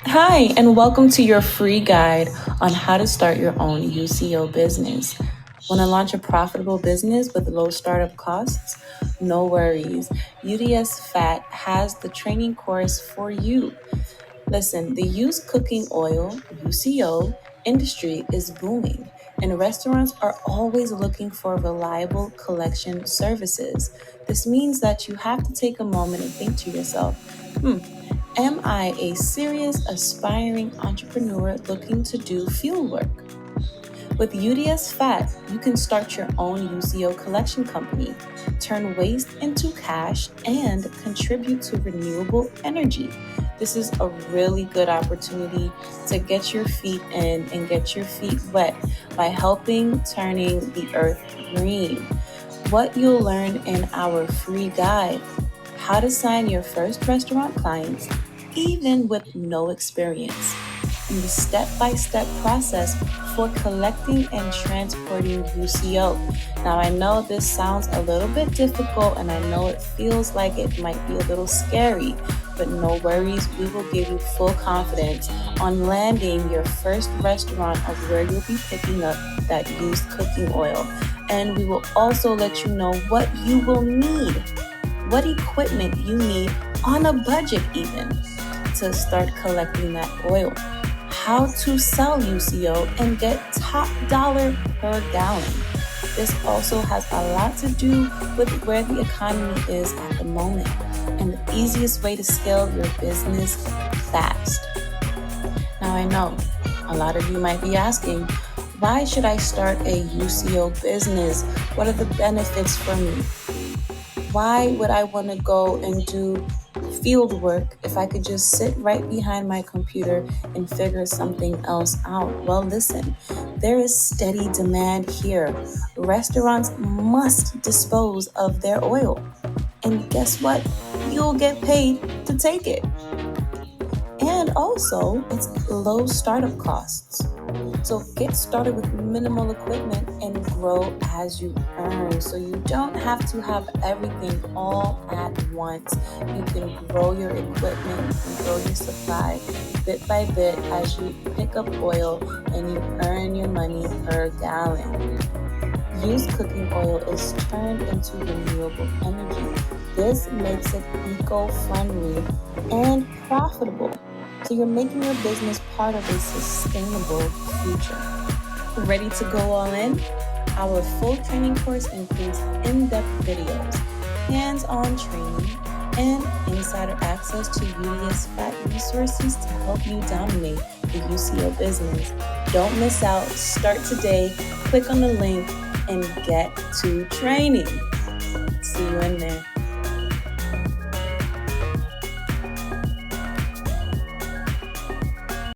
Hi, and welcome to your free guide on how to start your own UCO business. Want to launch a profitable business with low startup costs? No worries. UDS Fat has the training course for you. Listen, the used cooking oil, UCO, industry is booming, and restaurants are always looking for reliable collection services. This means that you have to take a moment and think to yourself, am I a serious, aspiring entrepreneur looking to do field work? With UDS Fat, you can start your own UCO collection company, turn waste into cash, and contribute to renewable energy. This is a really good opportunity to get your feet in and get your feet wet by helping turning the earth green. What you'll learn in our free guide: how to sign your first restaurant clients, even with no experience, and the step-by-step process for collecting and transporting UCO. Now, I know this sounds a little bit difficult and I know it feels like it might be a little scary, but no worries, we will give you full confidence on landing your first restaurant of where you'll be picking up that used cooking oil. And we will also let you know what you will need, what equipment you need on a budget even, to start collecting that oil, how to sell UCO and get top dollar per gallon. This also has a lot to do with where the economy is at the moment and the easiest way to scale your business fast. Now, I know a lot of you might be asking, why should I start a UCO business? What are the benefits for me? Why would I want to go and do field work if I could just sit right behind my computer and figure something else out? Well, listen, there is steady demand here. Restaurants must dispose of their oil. And guess what? You'll get paid to take it. And also, it's low startup costs. So get started with minimal equipment and grow as you earn. So you don't have to have everything all at once. You can grow your equipment, you can grow your supply bit by bit as you pick up oil and you earn your money per gallon. Used cooking oil is turned into renewable energy. This makes it eco-friendly and profitable. So you're making your business part of a sustainable future. Ready to go all in? Our full training course includes in-depth videos, hands-on training, and insider access to UDS Fat resources to help you dominate the UCO business. Don't miss out. Start today. Click on the link and get to training. See you in there.